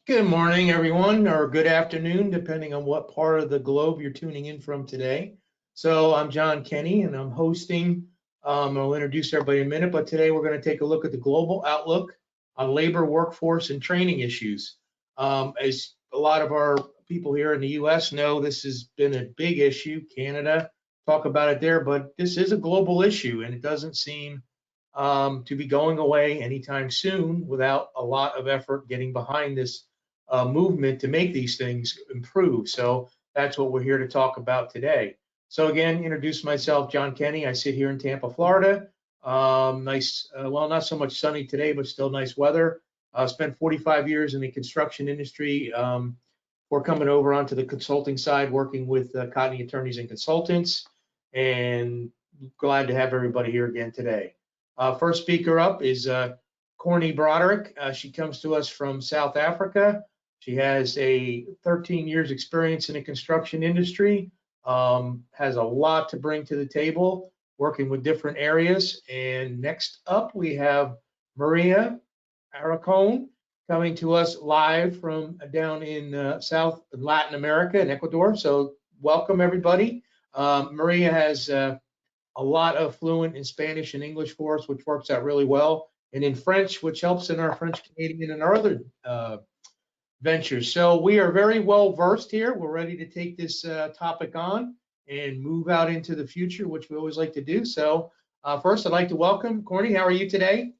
Good morning, everyone, or good afternoon, depending on what part of the globe you're tuning in from today. So I'm John Kenny, and I'm hosting. I'll introduce everybody in a minute, but today we're going to take a look at the global outlook on labor, workforce, and training issues. As a lot of our people here in the U.S. know, this has been a big issue. Canada, talk about it there, but this is a global issue, and it doesn't seem to be going away anytime soon without a lot of effort getting behind this movement to make these things improve. So that's what we're here to talk about today. So again, introduce myself, John Kenny. I sit here in Tampa, Florida. Nice, well, not so much sunny today, but still nice weather. Spent 45 years in the construction industry. We're coming over onto the consulting side, working with Cotney attorneys and consultants, and glad to have everybody here again today. First speaker up is Courtney Broderick. She comes to us from South Africa. She has a 13 years experience in the construction industry, has a lot to bring to the table, working with different areas. And next up, we have Maria Aracon coming to us live from down in South Latin America in Ecuador. So welcome, everybody. Maria has a lot of fluent in Spanish and English for us, which works out really well, and in French, which helps in our French Canadian and our other ventures. So we are very well versed here. We're ready to take this topic on and move out into the future, which we always like to do. So first, I'd like to welcome Courtney. How are you today?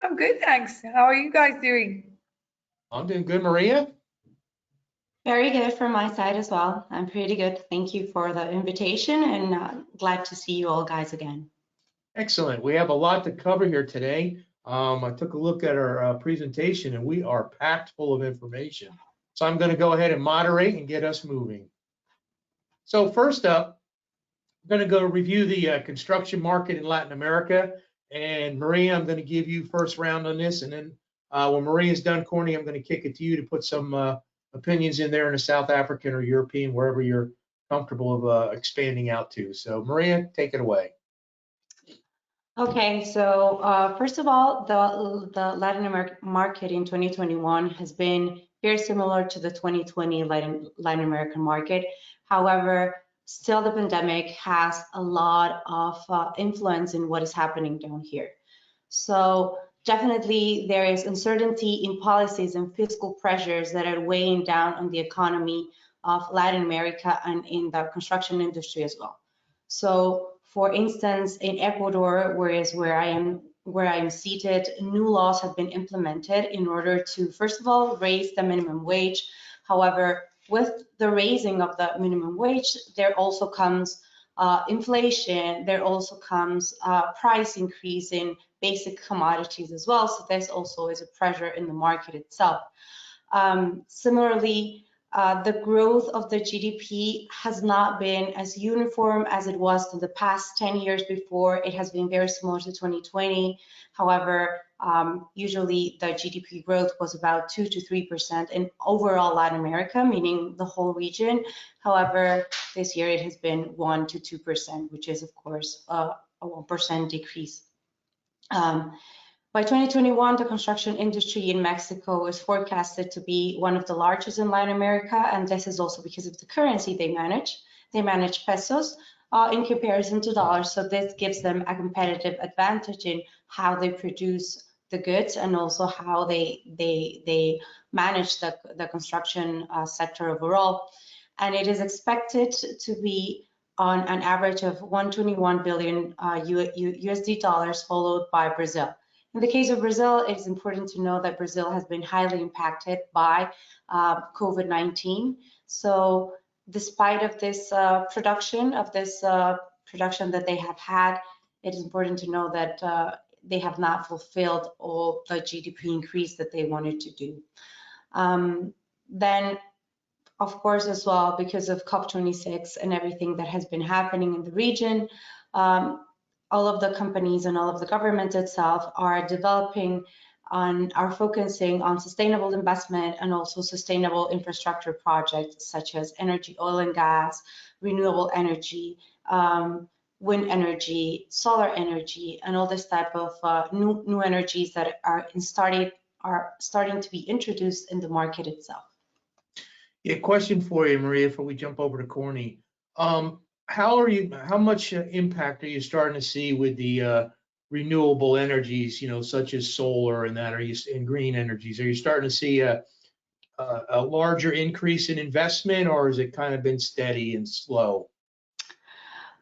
I'm good, thanks. How are you guys doing? I'm doing good, Maria. Very good from my side as well. I'm pretty good. Thank you for the invitation and glad to see you all guys again. Excellent. We have a lot to cover here today. I took a look at our presentation and we are packed full of information. So I'm going to go ahead and moderate and get us moving. So first up, I'm going to go review the construction market in Latin America. And Maria, I'm going to give you first round on this. And then when Maria's done, Courtney, I'm going to kick it to you to put some opinions in there in a South African or European, wherever you're comfortable of expanding out to. So Maria, take it away. Okay, so first of all, the Latin American market in 2021 has been very similar to the 2020 Latin American market. However, still the pandemic has a lot of influence in what is happening down here. So definitely there is uncertainty in policies and fiscal pressures that are weighing down on the economy of Latin America and in the construction industry as well. So for instance, in Ecuador, where I am seated, new laws have been implemented in order to, first of all, raise the minimum wage. However, with the raising of the minimum wage, there also comes inflation, there also comes price increase in basic commodities as well. So this also is a pressure in the market itself. Similarly, the growth of the GDP has not been as uniform as it was in the past 10 years before. It has been very similar to 2020. However, usually the GDP growth was about 2 to 3% in overall Latin America, meaning the whole region. However, this year it has been 1 to 2%, which is of course a 1% decrease. By 2021, the construction industry in Mexico is forecasted to be one of the largest in Latin America, and this is also because of the currency they manage. They manage pesos in comparison to dollars, so this gives them a competitive advantage in how they produce the goods and also how they manage the construction sector overall. And it is expected to be on an average of 121 billion USD dollars, followed by Brazil. In the case of Brazil, it is important to know that Brazil has been highly impacted by COVID-19. So despite of this production that they have had, it is important to know that they have not fulfilled all the GDP increase that they wanted to do. Then, of course, as well, because of COP26 and everything that has been happening in the region, all of the companies and all of the government itself are developing are focusing on sustainable investment and also sustainable infrastructure projects such as energy, oil and gas, renewable energy, wind energy, solar energy, and all this type of new energies that are started are starting to be introduced in the market itself. Yeah, question for you, Maria, before we jump over to Courtney. How much impact are you starting to see with the renewable energies, such as solar and that, and green energies? Are you starting to see a larger increase in investment, or has it kind of been steady and slow?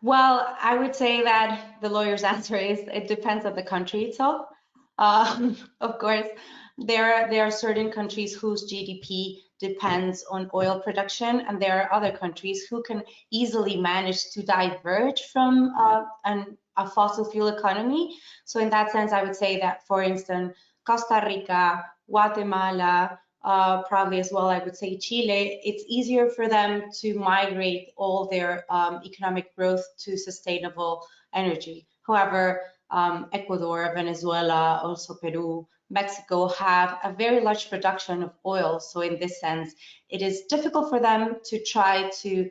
Well, I would say that the lawyer's answer is it depends on the country itself. Of course, there are certain countries whose GDP depends on oil production, and there are other countries who can easily manage to diverge from a fossil fuel economy. So in that sense, I would say that, for instance, Costa Rica, Guatemala, probably as well, I would say Chile, it's easier for them to migrate all their economic growth to sustainable energy. However, Ecuador, Venezuela, also Peru, Mexico have a very large production of oil. So in this sense, it is difficult for them to try to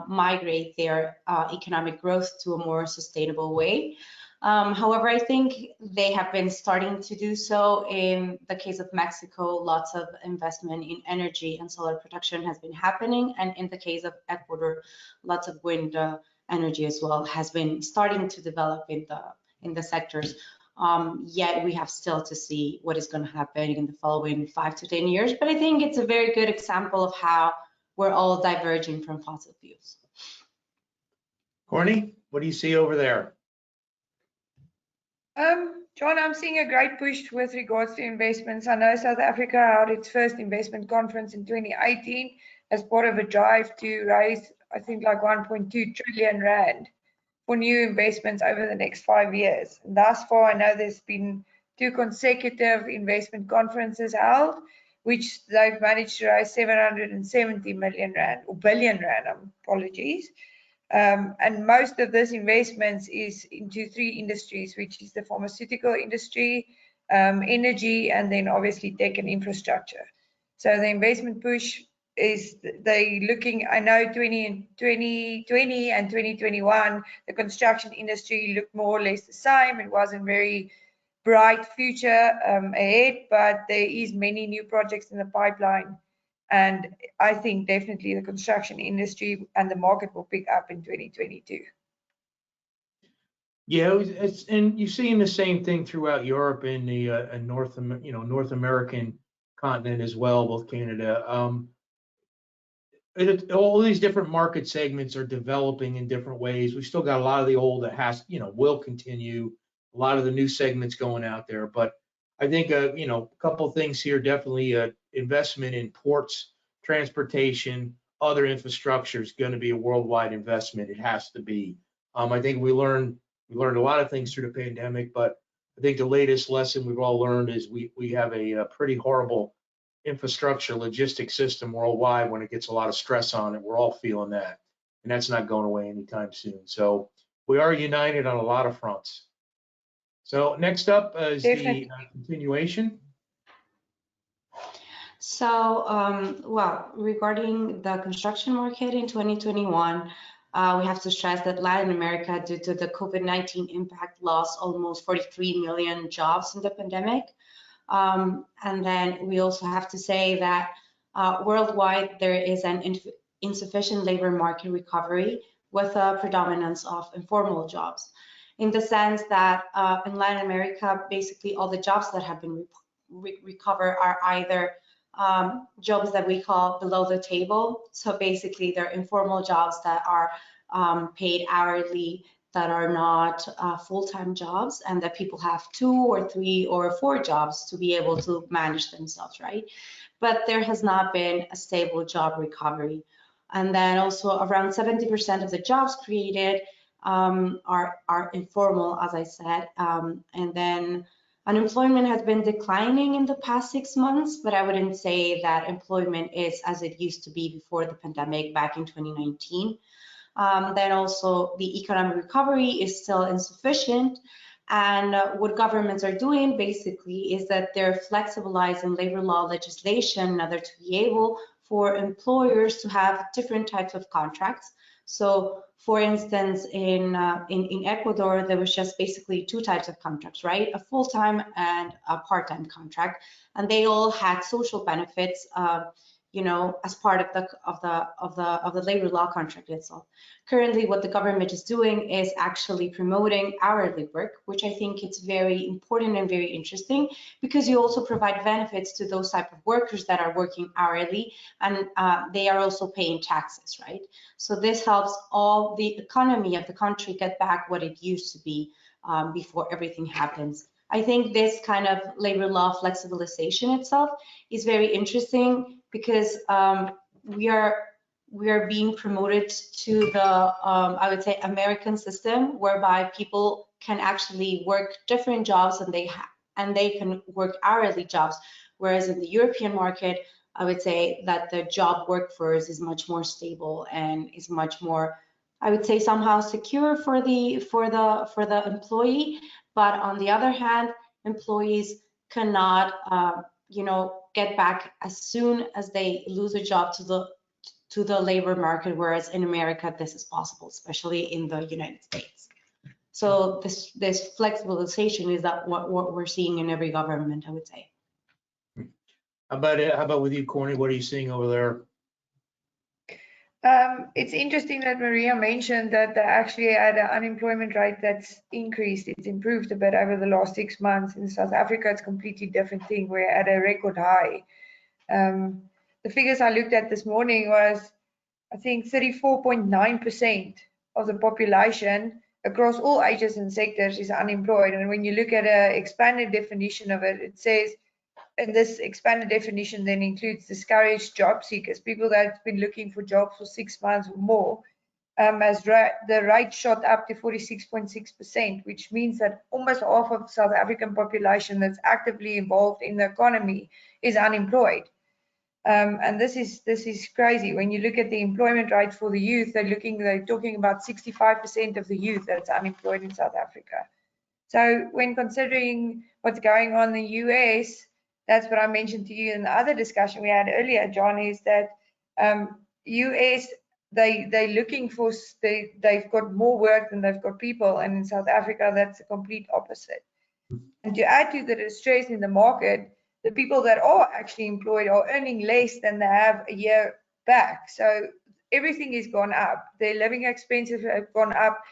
migrate their economic growth to a more sustainable way. However, I think they have been starting to do so. In the case of Mexico, lots of investment in energy and solar production has been happening. And in the case of Ecuador, lots of wind energy as well has been starting to develop in the sectors. Yet we have still to see what is going to happen in the following 5 to 10 years. But I think it's a very good example of how we're all diverging from fossil fuels. Courtney, what do you see over there? John, I'm seeing a great push with regards to investments. I know South Africa held its first investment conference in 2018 as part of a drive to raise, I think, like 1.2 trillion rand for new investments over the next 5 years. And thus far, I know there's been 2 consecutive investment conferences held, which they've managed to raise 770 million rand, or billion rand, apologies. And most of this investments is into 3 industries, which is the pharmaceutical industry, energy, and then obviously tech and infrastructure. So the investment push is they looking, I know 2020 and 2021, the construction industry looked more or less the same. It wasn't very bright future ahead, but there is many new projects in the pipeline. And I think definitely the construction industry and the market will pick up in 2022. Yeah, and you're seeing the same thing throughout Europe and the North American continent as well, both Canada. All these different market segments are developing in different ways. We've still got a lot of the old that will continue. A lot of the new segments going out there, but I think a couple of things here. Definitely investment in ports, transportation, other infrastructure is going to be a worldwide investment. It has to be. I think we learned a lot of things through the pandemic, but I think the latest lesson we've all learned is we have a pretty horrible infrastructure logistics system worldwide. When it gets a lot of stress on it, we're all feeling that, and that's not going away anytime soon. So we are united on a lot of fronts. So next up is the continuation. So, well, regarding the construction market in 2021, we have to stress that Latin America, due to the COVID-19 impact, lost almost 43 million jobs in the pandemic. And then we also have to say that worldwide, there is an insufficient labor market recovery with a predominance of informal jobs, in the sense that in Latin America, basically all the jobs that have been recovered are either jobs that we call below the table. So basically they're informal jobs that are paid hourly, that are not full-time jobs, and that people have 2 or 3 or 4 jobs to be able to manage themselves, right? But there has not been a stable job recovery. And then also around 70% of the jobs created are informal, as I said. And then unemployment has been declining in the past 6 months, but I wouldn't say that employment is as it used to be before the pandemic back in 2019. Then also the economic recovery is still insufficient. And what governments are doing basically is that they're flexibilizing labor law legislation in order to be able for employers to have different types of contracts. So for instance, in Ecuador, there was just basically two types of contracts, right? A full-time and a part-time contract, and they all had social benefits, you know, as part of the labor law contract itself. Currently, what the government is doing is actually promoting hourly work, which I think it's very important and very interesting, because you also provide benefits to those type of workers that are working hourly, and they are also paying taxes, right? So this helps all the economy of the country get back what it used to be before everything happens. I think this kind of labor law flexibilization itself is very interesting, because we are being promoted to the I would say American system, whereby people can actually work different jobs, and they can work hourly jobs, whereas in the European market, I would say that the job workforce is much more stable and is much more, I would say, somehow secure for the employee. But on the other hand, employees cannot you know, get back as soon as they lose a job to the labor market, whereas in America this is possible, especially in the United States. So this flexibilization is that what we're seeing in every government, I would say. How about with you, Courtney? What are you seeing over there? It's interesting that Maria mentioned that they actually had an unemployment rate that's increased. It's improved a bit over the last 6 months. In South Africa, it's a completely different thing. We're at a record high. The figures I looked at this morning was, I think, 34.9% of the population across all ages and sectors is unemployed. And when you look at an expanded definition of it, it says, and this expanded definition then includes discouraged job seekers, people that have been looking for jobs for 6 months or more, as the rate shot up to 46.6%, which means that almost half of the South African population that's actively involved in the economy is unemployed. And this is crazy. When you look at the employment rate for the youth, they're talking about 65% of the youth that's unemployed in South Africa. So when considering what's going on in the US, that's what I mentioned to you in the other discussion we had earlier, John, is that US, they're looking for, they've got more work than they've got people, and in South Africa, that's the complete opposite. And to add to the distress in the market, the people that are actually employed are earning less than they have a year back. So everything has gone up. Their living expenses have gone up,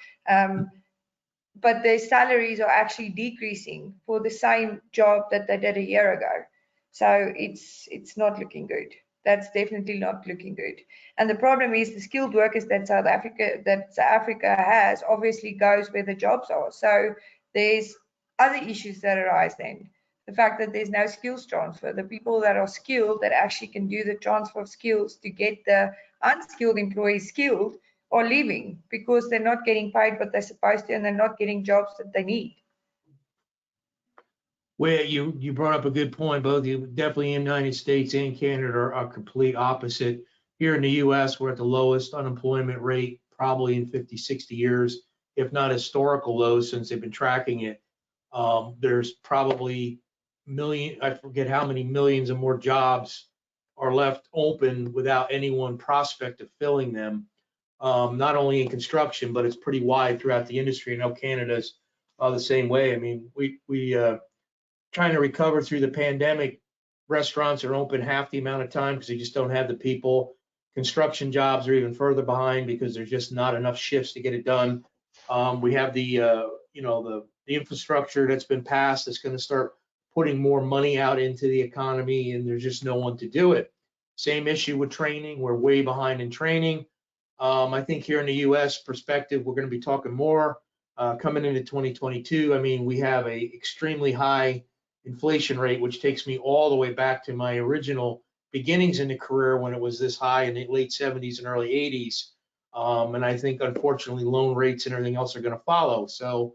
but their salaries are actually decreasing for the same job that they did a year ago. So it's not looking good. That's definitely not looking good. And the problem is the skilled workers that South Africa has obviously goes where the jobs are. So there's other issues that arise then. The fact that there's no skills transfer. The people that are skilled that actually can do the transfer of skills to get the unskilled employees skilled are leaving because they're not getting paid what they're supposed to, and they're not getting jobs that they need. Well, you brought up a good point. Both you, definitely in the United States and Canada, are complete opposite. Here in the U.S., we're at the lowest unemployment rate probably in 50, 60 years, if not historical lows since they've been tracking it. There's probably I forget how many millions of more jobs are left open without any one prospect of filling them. Not only in construction, but it's pretty wide throughout the industry. I know Canada's the same way. I mean, we trying to recover through the pandemic. Restaurants are open half the amount of time because they just don't have the people. Construction jobs are even further behind because there's just not enough shifts to get it done. We have the infrastructure that's been passed that's going to start putting more money out into the economy, and there's just no one to do it. Same issue with training. We're way behind in training. I think here in the U.S. perspective, we're going to be talking more coming into 2022. I mean, we have a extremely high inflation rate, which takes me all the way back to my original beginnings in the career when it was this high in the late 70s and early 80s. And I think, unfortunately, loan rates and everything else are going to follow. So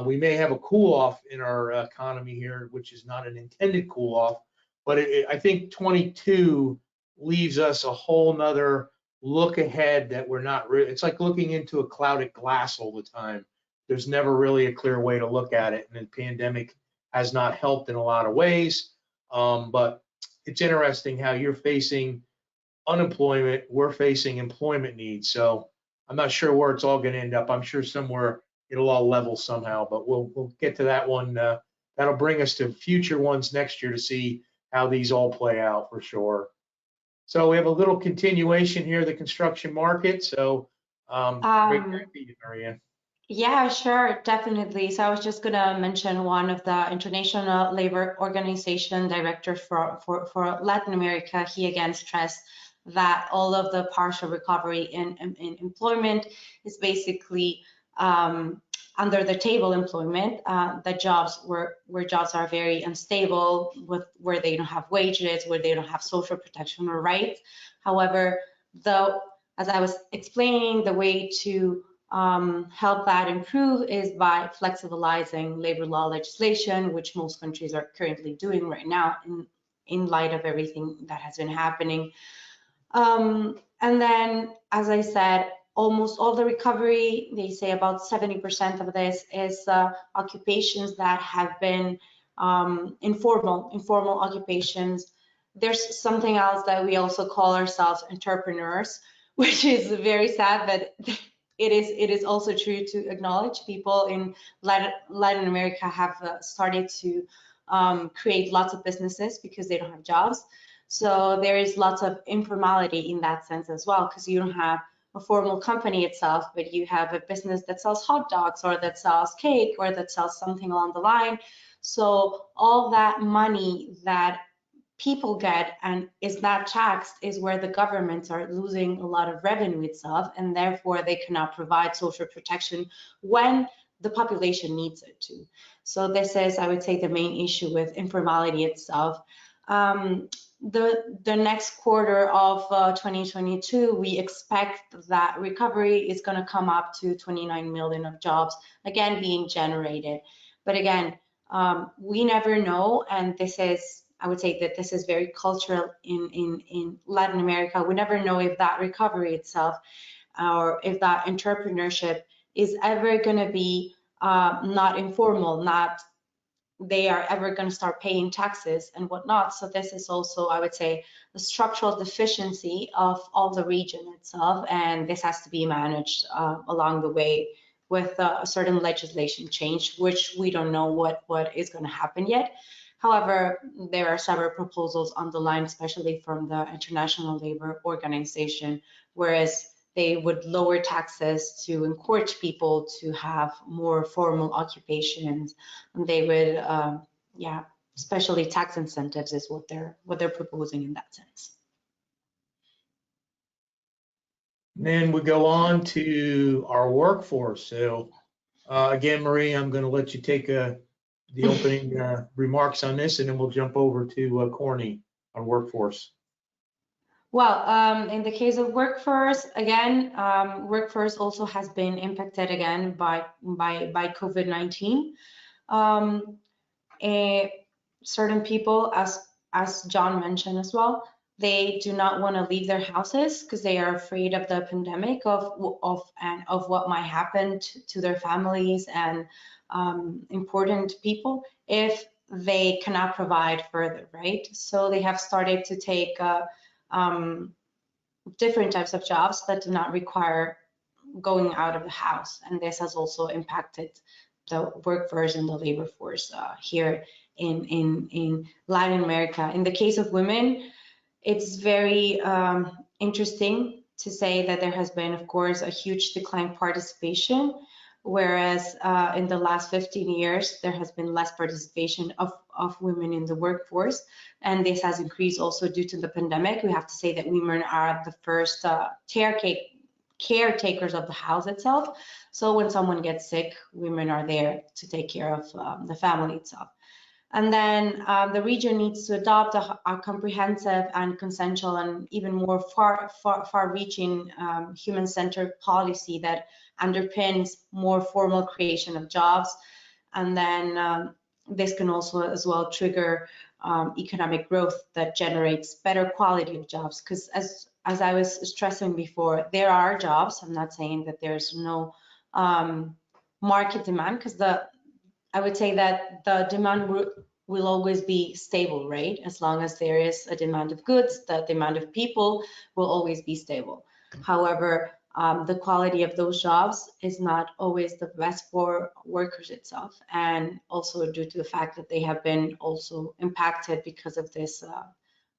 we may have a cool off in our economy here, which is not an intended cool off. But I think 22 leaves us a whole nother look ahead that we're not really, it's like looking into a clouded glass all the time. There's never really a clear way to look at it. And the pandemic has not helped in a lot of ways. But it's interesting how you're facing unemployment, we're facing employment needs. So I'm not sure where it's all going to end up. I'm sure somewhere it'll all level somehow, but we'll get to that one. That'll bring us to future ones next year to see how these all play out for sure. So we have a little continuation here, the construction market. So great to see you, Maria. Yeah, sure, definitely. So I was just gonna mention one of the International Labor Organization director for Latin America. He again stressed that all of the partial recovery in employment is basically under the table employment, the jobs where jobs are very unstable, where they don't have wages, where they don't have social protection or rights. However, as I was explaining, the way to help that improve is by flexibilizing labor law legislation, which most countries are currently doing right now in light of everything that has been happening. And then, as I said, almost all the recovery, they say about 70% of this is occupations that have been informal occupations. There's something else that we also call ourselves entrepreneurs, which is very sad, but it is also true to acknowledge people in Latin America have started to create lots of businesses because they don't have jobs. So there is lots of informality in that sense as well, because you don't have a formal company itself, but you have a business that sells hot dogs or that sells cake or that sells something along the line. So all that money that people get and is not taxed is where the governments are losing a lot of revenue itself, and therefore they cannot provide social protection when the population needs it to. So this is, I would say, the main issue with informality itself. The next quarter of 2022, we expect that recovery is going to come up to 29 million of jobs again being generated. But again, we never know, and this is, I would say that this is very cultural in Latin America. We never know if that recovery itself or if that entrepreneurship is ever going to be not informal, not they are ever going to start paying taxes and whatnot. So this is also, I would say, a structural deficiency of all the region itself, and this has to be managed along the way with a certain legislation change, which we don't know what is going to happen yet. However, there are several proposals on the line, especially from the International Labor Organization, whereas they would lower taxes to encourage people to have more formal occupations. And they would, yeah, especially tax incentives is what they're proposing in that sense. And then we go on to our workforce. So again, Marie, I'm going to let you take the opening remarks on this, and then we'll jump over to Courtney on workforce. Well, in the case of workforce, again, workforce also has been impacted again by COVID-19. Certain people, as John mentioned as well, they do not want to leave their houses because they are afraid of the pandemic, of what might happen to their families and important people if they cannot provide further, right? So they have started to take different types of jobs that do not require going out of the house, and this has also impacted the workforce and the labor force here in Latin America. In the case of women, it's very interesting to say that there has been, of course, a huge decline participation, whereas in the last 15 years, there has been less participation of women in the workforce. And this has increased also due to the pandemic. We have to say that women are the first caretakers of the house itself. So when someone gets sick, women are there to take care of the family itself. And then the region needs to adopt a comprehensive and consensual and even more far-reaching human-centered policy that underpins more formal creation of jobs. And then this can also as well trigger economic growth that generates better quality of jobs. Because as I was stressing before, there are jobs. I'm not saying that there's no market demand, because I would say that the demand will always be stable, right? As long as there is a demand of goods, the demand of people will always be stable. However, the quality of those jobs is not always the best for workers itself, and also due to the fact that they have been also impacted because of this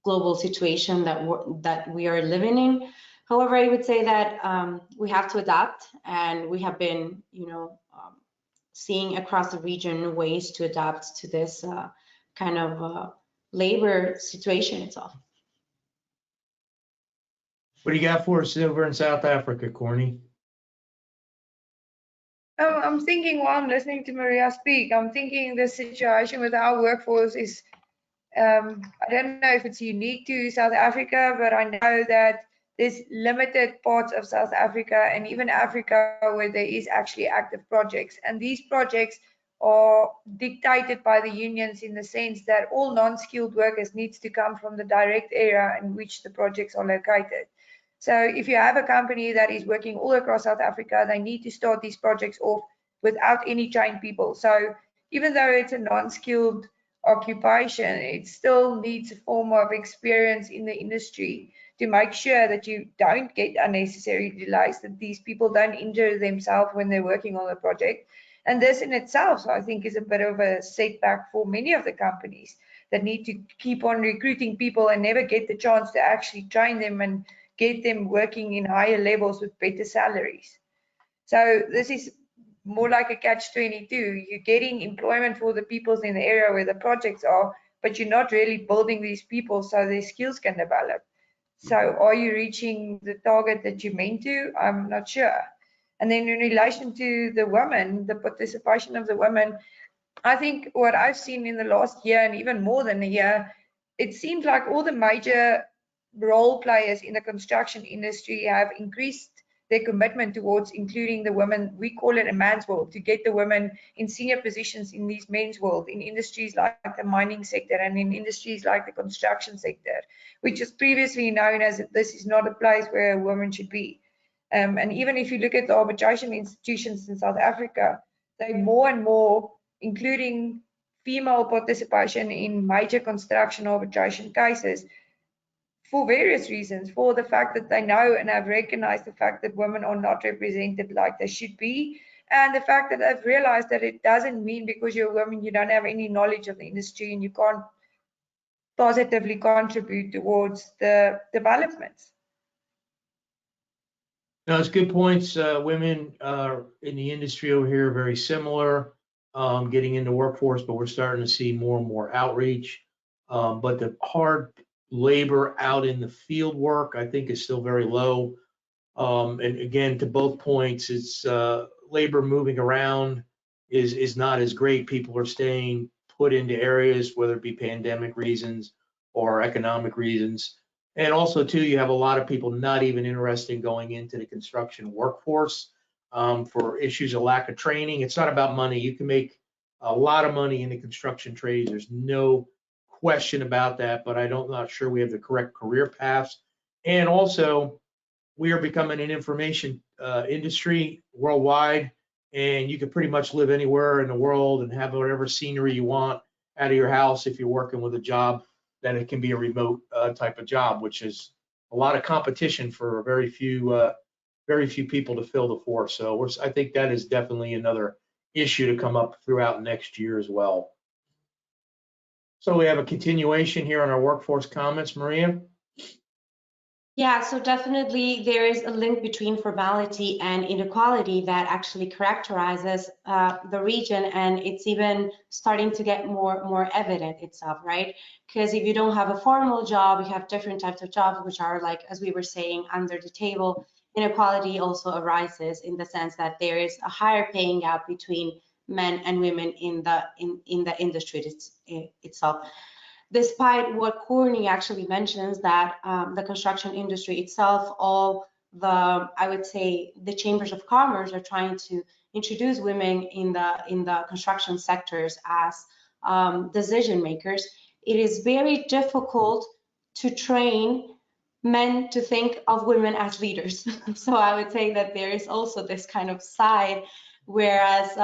global situation that we are living in. However, I would say that we have to adapt, and we have been, seeing across the region ways to adapt to this kind of labor situation itself. What do you got for us over in South Africa, Courtney? Oh, I'm thinking while I'm listening to Maria speak, I'm thinking the situation with our workforce is, I don't know if it's unique to South Africa, but I know that there's limited parts of South Africa and even Africa where there is actually active projects. And these projects are dictated by the unions in the sense that all non-skilled workers needs to come from the direct area in which the projects are located. So if you have a company that is working all across South Africa, they need to start these projects off without any trained people. So even though it's a non-skilled occupation, it still needs a form of experience in the industry to make sure that you don't get unnecessary delays, that these people don't injure themselves when they're working on the project. And this in itself, I think, is a bit of a setback for many of the companies that need to keep on recruiting people and never get the chance to actually train them and get them working in higher levels with better salaries. So this is more like a catch-22. You're getting employment for the people in the area where the projects are, but you're not really building these people so their skills can develop. So are you reaching the target that you meant to? I'm not sure. And then in relation to the women, the participation of the women, I think what I've seen in the last year and even more than a year, it seems like all the major role players in the construction industry have increased their commitment towards including the women. We call it a man's world, to get the women in senior positions in these men's world, in industries like the mining sector and in industries like the construction sector, which is previously known as this is not a place where a woman should be. And even if you look at the arbitration institutions in South Africa, they more and more including female participation in major construction arbitration cases for various reasons, for the fact that they know and have recognized the fact that women are not represented like they should be, and the fact that they've realized that it doesn't mean because you're a woman you don't have any knowledge of the industry and you can't positively contribute towards the developments. No, it's good points. Women in the industry over here are very similar, getting into workforce, but we're starting to see more and more outreach. But the hard labor out in the field work, I think, is still very low. And again, to both points, it's labor moving around is not as great. People are staying put into areas, whether it be pandemic reasons or economic reasons. And also, too, you have a lot of people not even interested in going into the construction workforce for issues of lack of training. It's not about money. You can make a lot of money in the construction trades. There's no question about that, but I'm not sure we have the correct career paths. And also, we are becoming an information industry worldwide, and you can pretty much live anywhere in the world and have whatever scenery you want out of your house if you're working with a job that it can be a remote type of job, which is a lot of competition for very few people to fill the force. So I think that is definitely another issue to come up throughout next year as well. So we have a continuation here on our workforce comments, Maria. Yeah, so definitely there is a link between formality and inequality that actually characterizes the region, and it's even starting to get more evident itself, right? Because if you don't have a formal job, you have different types of jobs which are, like, as we were saying, under the table. Inequality also arises in the sense that there is a higher paying gap between men and women in the industry itself. Despite what Courtney actually mentions, that the construction industry itself, all the, I would say, the chambers of commerce are trying to introduce women in the construction sectors as decision makers, it is very difficult to train men to think of women as leaders. So I would say that there is also this kind of side, whereas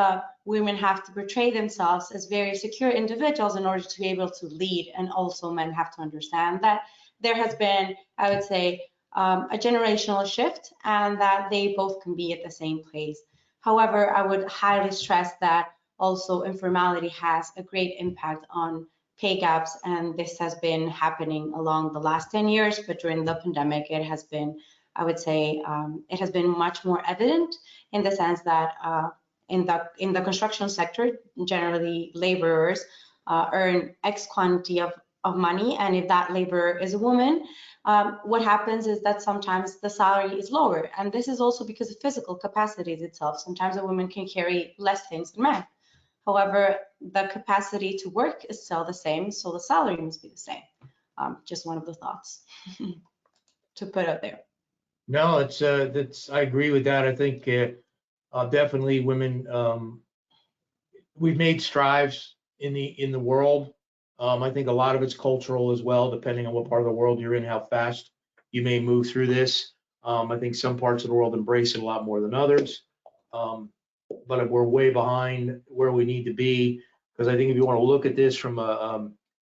women have to portray themselves as very secure individuals in order to be able to lead, and also men have to understand that there has been, I would say, a generational shift, and that they both can be at the same place. However, I would highly stress that also informality has a great impact on pay gaps, and this has been happening along the last 10 years, but during the pandemic, it has been, I would say, it has been much more evident in the sense that in the construction sector, generally laborers earn X quantity of money, and if that laborer is a woman, what happens is that sometimes the salary is lower, and this is also because of physical capacities itself. Sometimes a woman can carry less things than men. However, the capacity to work is still the same, so the salary must be the same. Just one of the thoughts to put out there. No, I agree with that. I think definitely women, we've made strides in the world. I think a lot of it's cultural as well, depending on what part of the world you're in, how fast you may move through this. I think some parts of the world embrace it a lot more than others. But we're way behind where we need to be, because I think if you want to look at this from a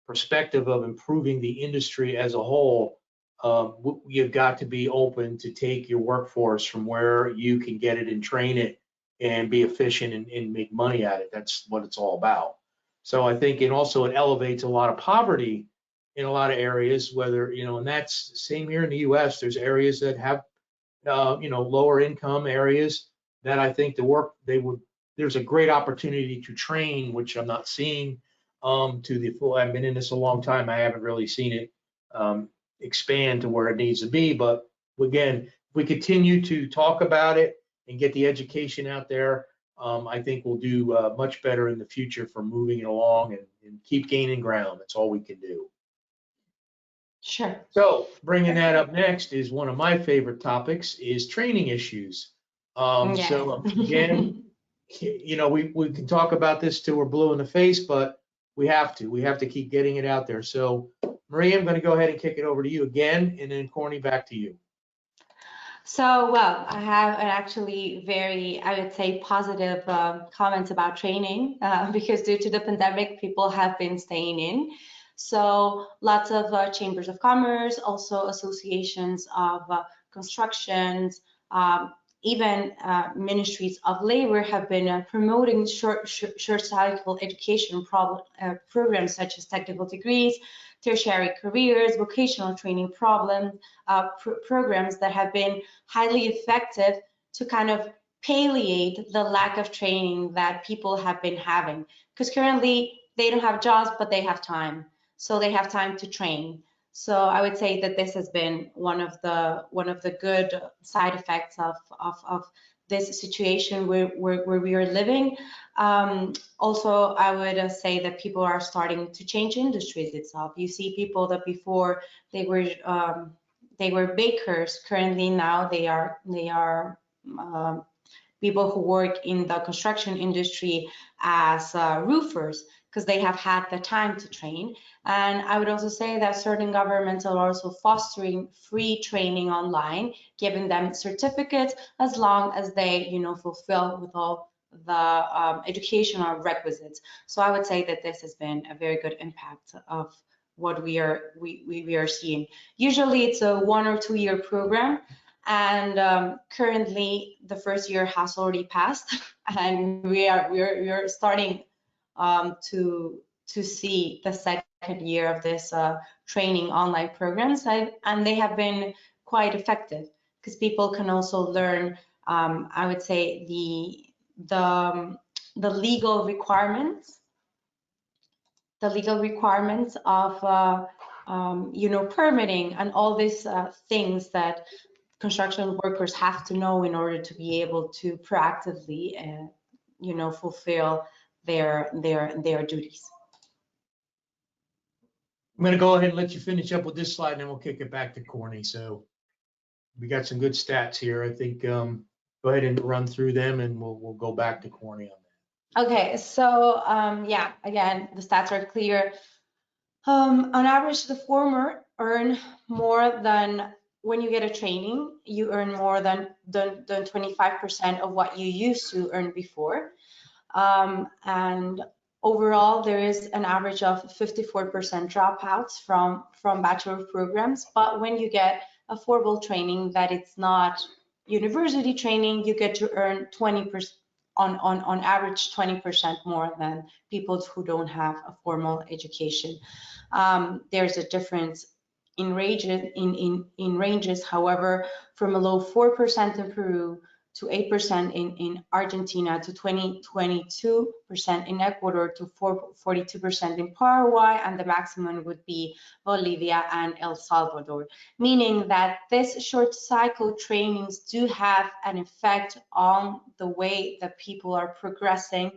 perspective of improving the industry as a whole, you've got to be open to take your workforce from where you can get it and train it and be efficient and make money at it. That's what it's all about. So I think it elevates a lot of poverty in a lot of areas, whether, and that's the same here in the US. There's areas that have, lower income areas that I think there's a great opportunity to train, which I'm not seeing to the full. I've been in this a long time. I haven't really seen it expand to where it needs to be. But again, if we continue to talk about it and get the education out there, I think we'll do much better in the future for moving it along and keep gaining ground. That's all we can do. Sure. So bringing that up next is one of my favorite topics, is training issues. Yes. So again, we can talk about this till we're blue in the face, but we have to keep getting it out there. So Maria, I'm going to go ahead and kick it over to you again, and then Courtney, back to you. So, well, I have actually very, I would say, positive comments about training because due to the pandemic, people have been staying in. So lots of chambers of commerce, also associations of constructions, even ministries of labor have been promoting short cycle education programs such as technical degrees, tertiary careers, vocational training programs that have been highly effective to kind of palliate the lack of training that people have been having. Because currently they don't have jobs, but they have time. So they have time to train. So I would say that this has been one of the good side effects of this situation where we are living. Also, I would say that people are starting to change industries itself. You see people that before they were bakers, currently now they are people who work in the construction industry as roofers, because they have had the time to train. And I would also say that certain governments are also fostering free training online, giving them certificates as long as they, fulfill with all the educational requisites. So I would say that this has been a very good impact of what we are seeing. Usually it's a 1 or 2 year program, and currently the first year has already passed, and we are starting to see the second year of this training online programs, and they have been quite effective because people can also learn, I would say, the legal requirements of permitting and all these things that construction workers have to know in order to be able to proactively fulfill their duties. I'm going to go ahead and let you finish up with this slide, and then we'll kick it back to Courtney. So we got some good stats here. I think go ahead and run through them, and we'll go back to Courtney on that. Okay, so yeah, again, the stats are clear. On average, the former earn more than, when you get a training, you earn more than 25% of what you used to earn before. And overall, there is an average of 54% dropouts from bachelor programs. But when you get a formal training that it's not university training, you get to earn 20%, on average 20% more than people who don't have a formal education. There's a difference in ranges, however, from a low 4% in Peru to 8% in Argentina to 22% in Ecuador to 42% in Paraguay, and the maximum would be Bolivia and El Salvador, meaning that this short cycle trainings do have an effect on the way that people are progressing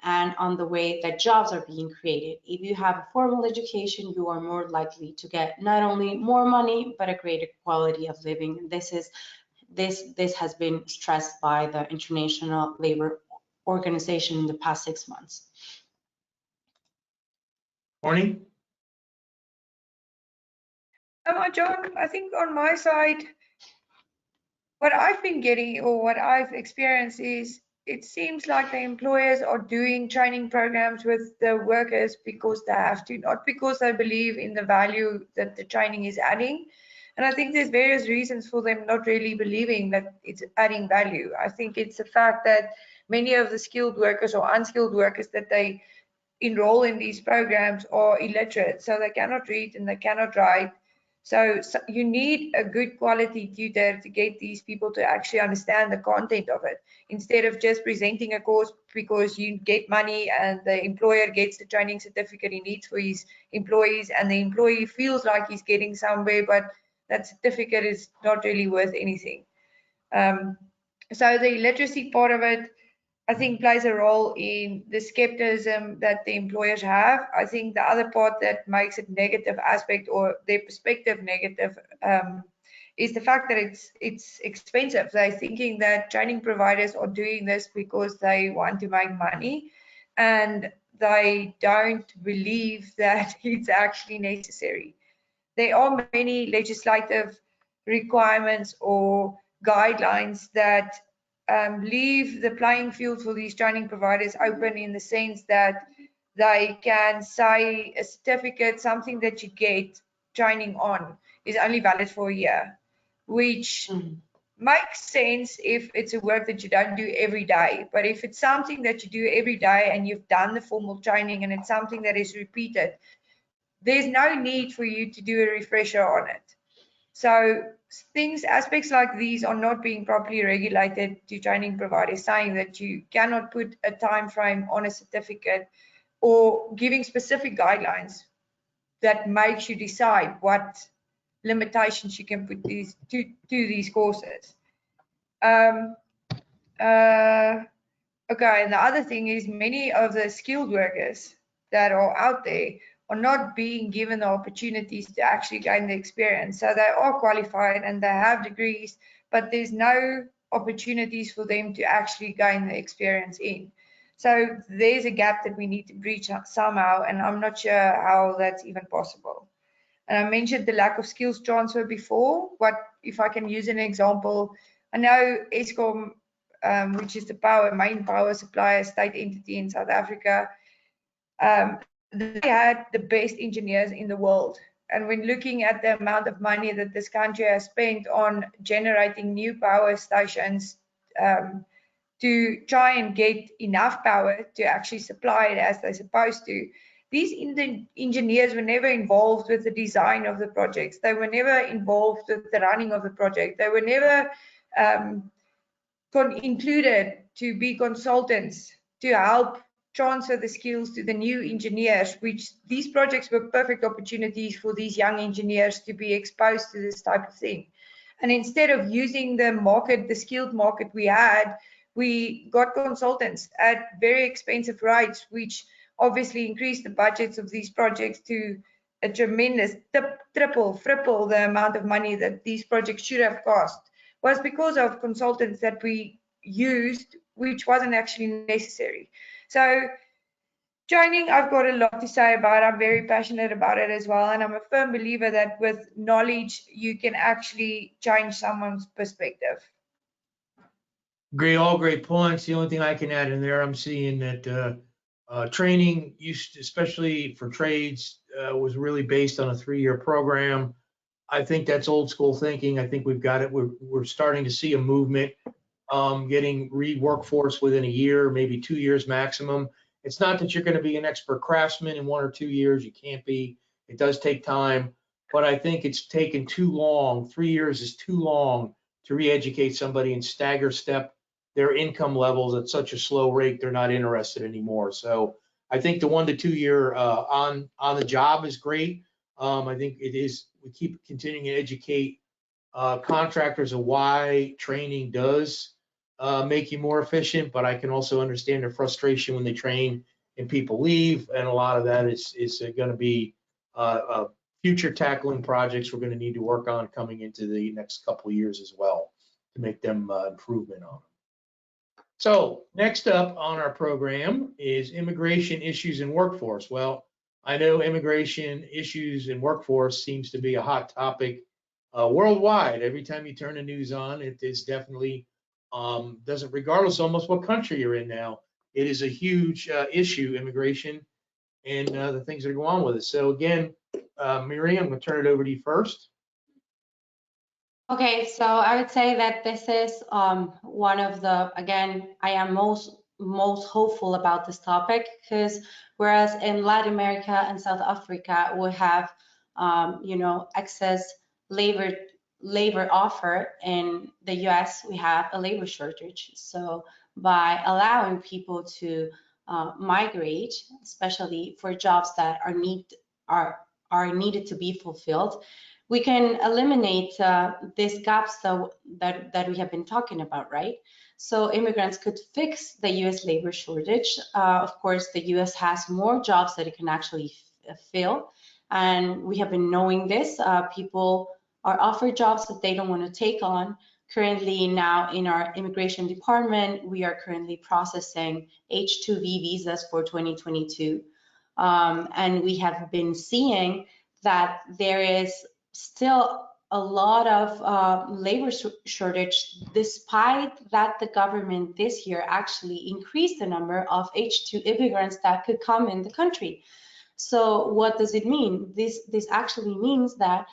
and on the way that jobs are being created. If you have a formal education, you are more likely to get not only more money, but a greater quality of living. This has been stressed by the International Labor Organization in the past 6 months. Courtney? John, I think on my side, what I've been getting or what I've experienced is it seems like the employers are doing training programs with the workers because they have to, not because they believe in the value that the training is adding. And I think there's various reasons for them not really believing that it's adding value. I think it's the fact that many of the skilled workers or unskilled workers that they enroll in these programs are illiterate, so they cannot read and they cannot write. So you need a good quality tutor to get these people to actually understand the content of it, instead of just presenting a course because you get money and the employer gets the training certificate he needs for his employees, and the employee feels like he's getting somewhere, but that certificate is not really worth anything. So the illiteracy part of it, I think, plays a role in the skepticism that the employers have. I think the other part that makes it negative aspect, or their perspective negative, is the fact that it's expensive. They're thinking that training providers are doing this because they want to make money, and they don't believe that it's actually necessary. There are many legislative requirements or guidelines that leave the playing field for these training providers open, in the sense that they can say a certificate, something that you get training on, is only valid for a year, which makes sense if it's a work that you don't do every day. But if it's something that you do every day and you've done the formal training and it's something that is repeated, there's no need for you to do a refresher on it. So aspects like these are not being properly regulated to training providers, saying that you cannot put a time frame on a certificate, or giving specific guidelines that makes you decide what limitations you can put to these courses. Okay, and the other thing is, many of the skilled workers that are out there are not being given the opportunities to actually gain the experience. So they are qualified and they have degrees, but there's no opportunities for them to actually gain the experience in. So there's a gap that we need to breach somehow, and I'm not sure how that's even possible. And I mentioned the lack of skills transfer before. What if I can use an example? I know Eskom, which is the main power supplier state entity in South Africa, they had the best engineers in the world. And when looking at the amount of money that this country has spent on generating new power stations to try and get enough power to actually supply it as they're supposed to, these engineers were never involved with the design of the projects. They were never involved with the running of the project. They were never included to be consultants to help transfer the skills to the new engineers, which these projects were perfect opportunities for these young engineers to be exposed to this type of thing. And instead of using the market, the skilled market we had, we got consultants at very expensive rates, which obviously increased the budgets of these projects to a tremendous triple the amount of money that these projects should have cost. Was because of consultants that we used, which wasn't actually necessary. So training, I've got a lot to say about. I'm very passionate about it as well, and I'm a firm believer that with knowledge you can actually change someone's perspective. All great points. The only thing I can add in there, I'm seeing that training, especially for trades, was really based on a 3-year program. I think that's old school thinking. I think we've got it. We're starting to see a movement, getting workforce within a year, maybe 2 years maximum. It's not that you're going to be an expert craftsman in 1 or 2 years. You can't be. It does take time, but I think it's taken too long. 3 years is too long to re-educate somebody and stagger step their income levels at such a slow rate. They're not interested anymore. So I think the 1 to 2 year on the job is great. I think it is. We keep continuing to educate contractors of why training does make you more efficient, but I can also understand their frustration when they train and people leave, and a lot of that is going to be future tackling projects we're going to need to work on coming into the next couple of years as well to make them improvement on them. So next up on our program is immigration issues and workforce. Well, I know immigration issues and workforce seems to be a hot topic worldwide. Every time you turn the news on, it is definitely doesn't, regardless almost what country you're in now, it is a huge issue, immigration and the things that go on with it. So again, Miriam, I'm going to turn it over to you first. Okay, so I would say that this is one of the, again, I am most hopeful about this topic, because whereas in Latin America and South Africa we have excess labor offer, in the US we have a labor shortage. So by allowing people to migrate, especially for jobs that are needed to be fulfilled, we can eliminate these gaps that we have been talking about, right? So immigrants could fix the US labor shortage. Of course, the US has more jobs that it can actually fill. And we have been knowing this. People are offered jobs that they don't want to take on. Currently now in our immigration department, we are currently processing H-2B visas for 2022. And we have been seeing that there is still a lot of labor shortage, despite that the government this year actually increased the number of H-2 immigrants that could come in the country. So what does it mean? This actually means that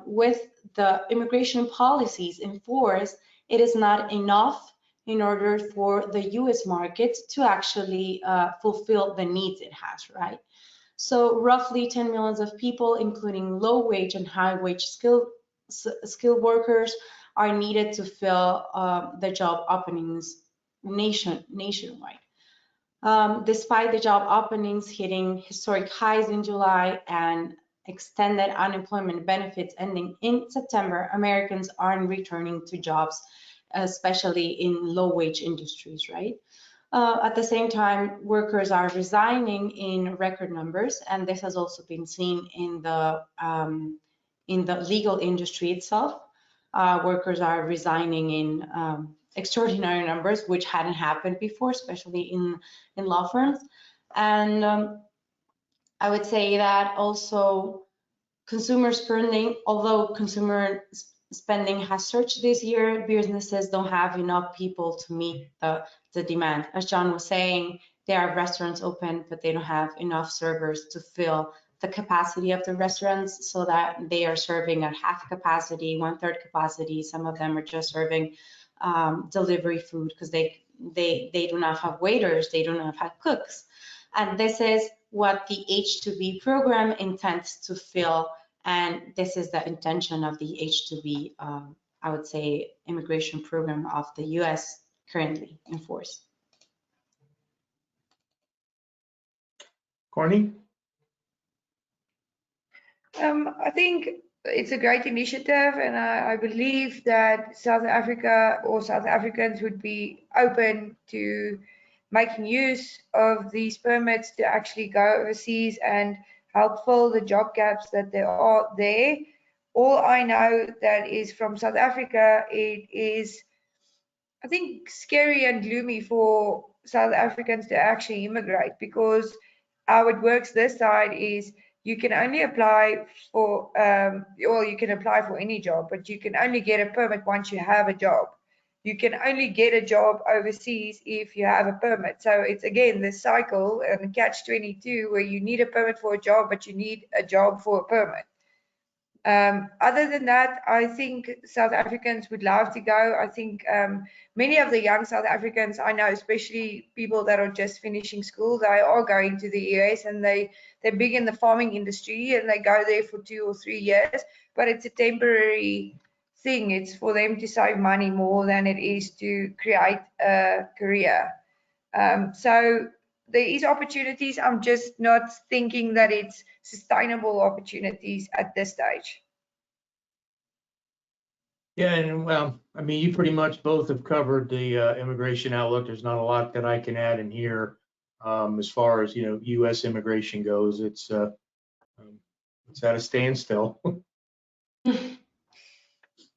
with the immigration policies in force, it is not enough in order for the US market to actually fulfill the needs it has, right? So roughly 10 million of people, including low wage and high wage skilled workers, are needed to fill the job openings nationwide. Despite the job openings hitting historic highs in July and extended unemployment benefits ending in September, Americans aren't returning to jobs, especially in low wage industries, right? At the same time, workers are resigning in record numbers, and this has also been seen in the legal industry itself. Workers are resigning in extraordinary numbers, which hadn't happened before, especially in law firms. And I would say that also consumer spending, although consumer spending has surged this year, businesses don't have enough people to meet the demand. As John was saying, there are restaurants open, but they don't have enough servers to fill the capacity of the restaurants, so that they are serving at half capacity, 1/3 capacity. Some of them are just serving delivery food because they do not have waiters, they do not have cooks. And this is what the H-2B program intends to fill. And this is the intention of the H-2B, I would say, immigration program of the US currently in force. Courtney? I think it's a great initiative, and I believe that South Africa or South Africans would be open to making use of these permits to actually go overseas and help fill the job gaps that there are there. All I know that is from South Africa, it is, I think, scary and gloomy for South Africans to actually immigrate, because how it works this side is you can only apply for, or you can apply for any job, but you can only get a permit once you have a job. You can only get a job overseas if you have a permit. So it's again this cycle and catch-22 where you need a permit for a job, but you need a job for a permit. Other than that, I think South Africans would love to go. I think many of the young South Africans I know, especially people that are just finishing school, they are going to the US, and they're big in the farming industry, and they go there for 2 or 3 years, but it's a temporary thing. It's for them to save money more than it is to create a career. So there is opportunities. I'm just not thinking that it's sustainable opportunities at this stage. Yeah, and well, I mean, you pretty much both have covered the immigration outlook. There's not a lot that I can add in here as far as, you know, U.S. immigration goes. It's at a standstill.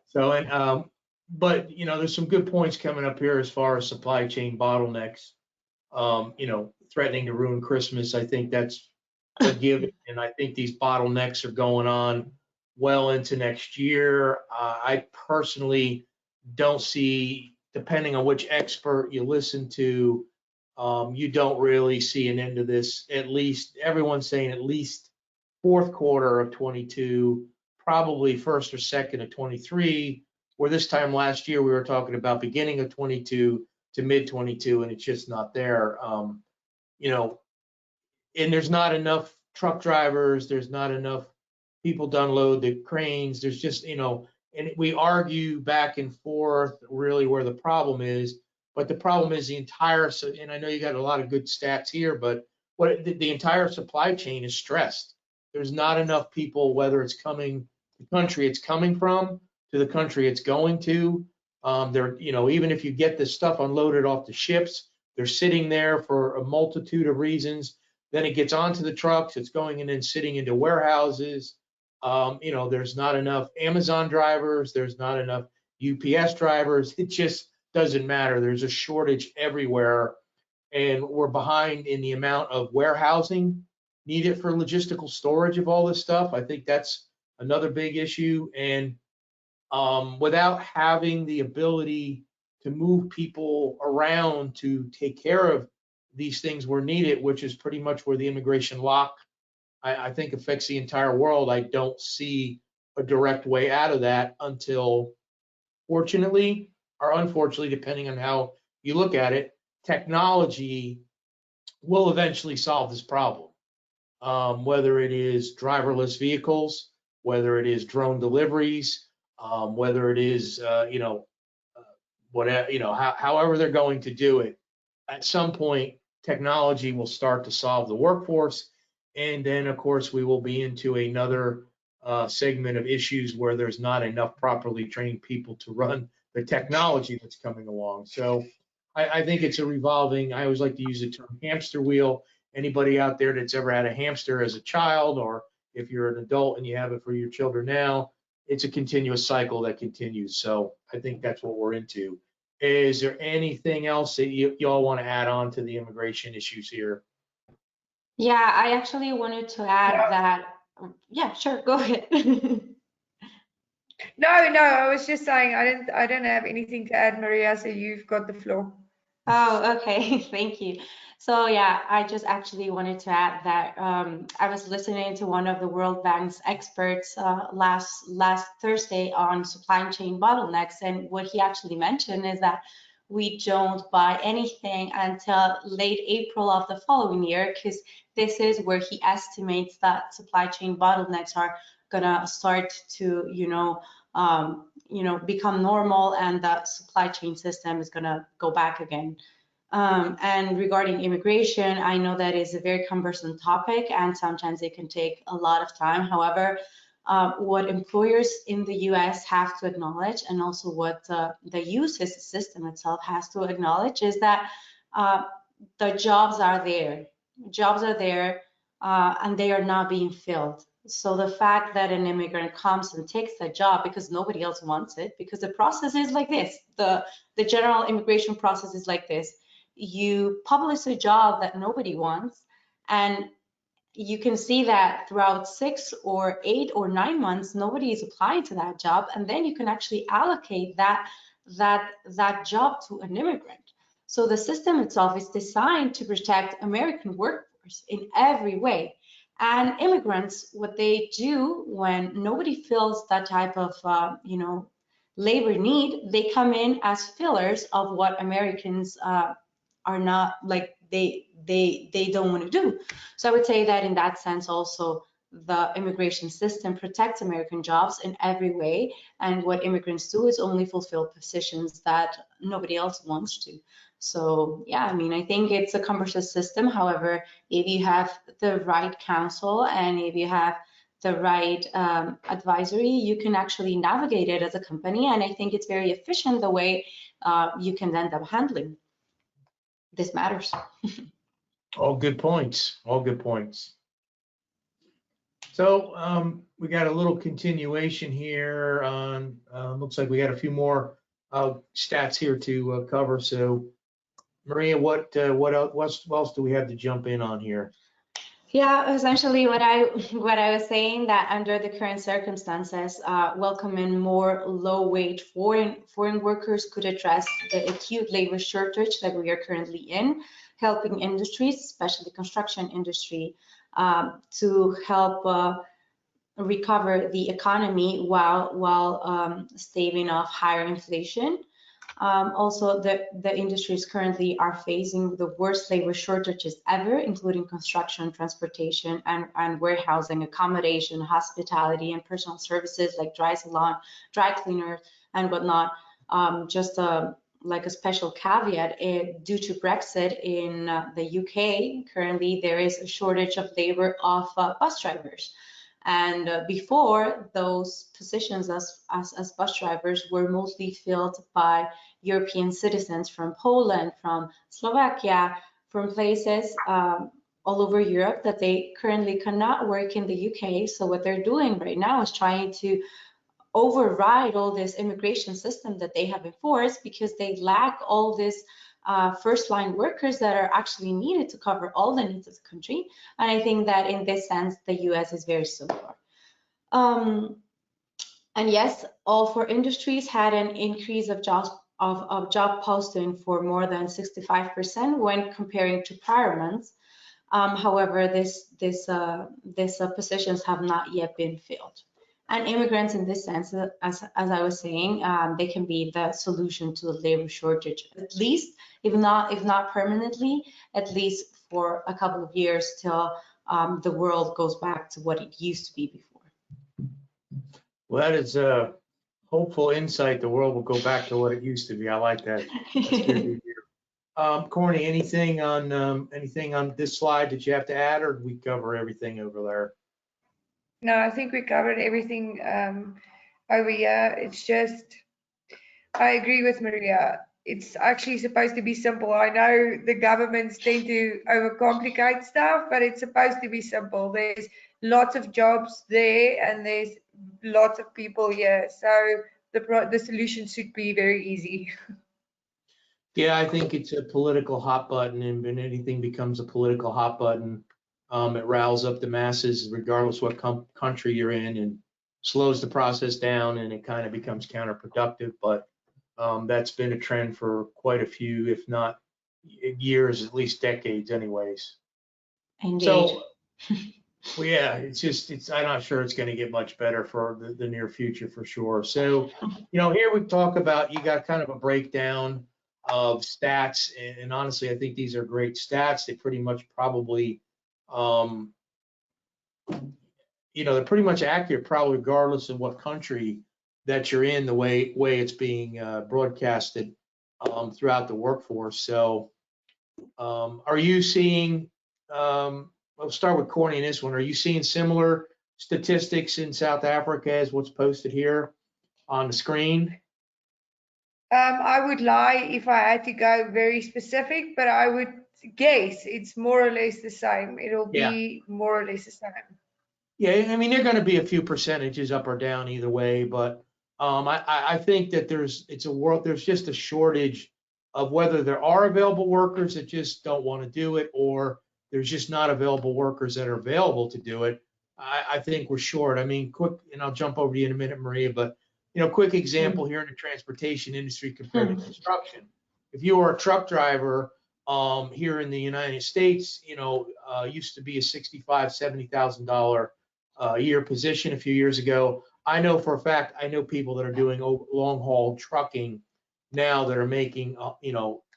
So, and but you know, there's some good points coming up here as far as supply chain bottlenecks. You know, threatening to ruin Christmas. I think that's a given, and I think these bottlenecks are going on well into next year. I personally don't see, depending on which expert you listen to, you don't really see an end to this. At least everyone's saying at least fourth quarter of 22, probably first or second of 23, where this time last year we were talking about beginning of 22 to mid 22, and it's just not there. You know, and there's not enough truck drivers, there's not enough people to unload the cranes. There's just, you know, and we argue back and forth really where the problem is, but the problem is the entire, and I know you got a lot of good stats here, but what the entire supply chain is stressed. There's not enough people, whether it's coming, the country it's coming from to the country it's going to. They're, you know, even if you get this stuff unloaded off the ships, they're sitting there for a multitude of reasons. Then it gets onto the trucks, it's going in and sitting into warehouses. You know, there's not enough Amazon drivers, there's not enough UPS drivers. It just doesn't matter. There's a shortage everywhere, and we're behind in the amount of warehousing needed for logistical storage of all this stuff. I think that's another big issue. And without having the ability to move people around to take care of these things where needed, which is pretty much where the immigration lock, I think, affects the entire world. I don't see a direct way out of that until, fortunately or unfortunately, depending on how you look at it, technology will eventually solve this problem. Whether it is driverless vehicles, whether it is drone deliveries, whether it is, you know, whatever, you know, however they're going to do it, at some point, technology will start to solve the workforce. And then, of course, we will be into another segment of issues where there's not enough properly trained people to run the technology that's coming along. So I think it's a revolving, I always like to use the term hamster wheel. Anybody out there that's ever had a hamster as a child, or if you're an adult and you have it for your children now, it's a continuous cycle that continues. So I think that's what we're into. Is there anything else that y'all want to add on to the immigration issues here? Yeah, I actually wanted to add that, yeah, sure, go ahead. No, I was just saying I don't have anything to add, Maria, so you've got the floor. Oh, okay, thank you. So yeah, I just actually wanted to add that I was listening to one of the World Bank's experts last Thursday on supply chain bottlenecks, and what he actually mentioned is that we don't buy anything until late April of the following year, because this is where he estimates that supply chain bottlenecks are gonna start to, become normal, and that supply chain system is gonna go back again. And regarding immigration, I know that is a very cumbersome topic, and sometimes it can take a lot of time. However, what employers in the US have to acknowledge, and also what the U.S. system itself has to acknowledge, is that the jobs are there. Jobs are there, and they are not being filled. So the fact that an immigrant comes and takes that job because nobody else wants it, because the process is like this, the general immigration process is like this. You publish a job that nobody wants, and you can see that throughout 6 or 8 or 9 months, nobody is applying to that job, and then you can actually allocate that job to an immigrant. So the system itself is designed to protect American workforce in every way. And immigrants, what they do when nobody fills that type of, labor need, they come in as fillers of what Americans are not, like, they don't want to do. So I would say that in that sense also, the immigration system protects American jobs in every way, and what immigrants do is only fulfill positions that nobody else wants to. So yeah, I mean, I think it's a cumbersome system. However, if you have the right counsel and if you have the right advisory, you can actually navigate it as a company. And I think it's very efficient the way you can end up handling this matters. All good points, all good points. So we got a little continuation here on, looks like we got a few more stats here to cover. So Maria, what else do we have to jump in on here? Yeah, essentially what I was saying, that under the current circumstances, welcoming more low-wage foreign workers could address the acute labor shortage that we are currently in, helping industries, especially construction industry, to help recover the economy while staving off higher inflation. Also, the industries currently are facing the worst labor shortages ever, including construction, transportation, and warehousing, accommodation, hospitality, and personal services like dry salon, dry cleaners, and whatnot. Just like a special caveat, due to Brexit in the UK, currently there is a shortage of labor of bus drivers. And before, those positions as bus drivers were mostly filled by European citizens from Poland, from Slovakia, from places all over Europe that they currently cannot work in the UK. So what they're doing right now is trying to override all this immigration system that they have enforced, because they lack all this first-line workers that are actually needed to cover all the needs of the country. And I think that in this sense, the US is very similar. And yes, all four industries had an increase of jobs of job posting for more than 65% when comparing to prior months. However, these positions have not yet been filled. And immigrants, in this sense, as I was saying, they can be the solution to the labor shortage, at least, if not permanently, at least for a couple of years till the world goes back to what it used to be before. Well, that is a hopeful insight. The world will go back to what it used to be. I like that. That's good to hear. Courtney, anything on this slide that you have to add, or did we cover everything over there? No, I think we covered everything over here. It's just, I agree with Maria. It's actually supposed to be simple. I know the governments tend to overcomplicate stuff, but it's supposed to be simple. There's lots of jobs there and there's lots of people here. So the solution should be very easy. Yeah, I think it's a political hot button, and when anything becomes a political hot button, it riles up the masses regardless what country you're in, and slows the process down, and it kind of becomes counterproductive. But that's been a trend for quite a few, if not years, at least decades anyways. Indeed. So, well, yeah, I'm not sure it's going to get much better for the near future for sure. So, here we talk about, you got kind of a breakdown of stats, and honestly, I think these are great stats. They pretty much probably, they're pretty much accurate, probably regardless of what country that you're in, the way it's being broadcasted throughout the workforce. So, are you seeing? I'll start with Courtney in this one. Are you seeing similar statistics in South Africa as what's posted here on the screen? I would lie if I had to go very specific, but I would guess it's more or less the same. It'll be more or less the same. Yeah, I mean, they're going to be a few percentages up or down either way, but I think that there's just a shortage of whether there are available workers that just don't want to do it, or there's just not available workers that are available to do it. I think we're short. I mean, quick, and I'll jump over to you in a minute, Maria, but quick example here in the transportation industry compared to construction. If you are a truck driver, here in the United States, used to be a $65,000, $70,000 a year position a few years ago. I know for a fact, I know people that are doing long haul trucking now that are making,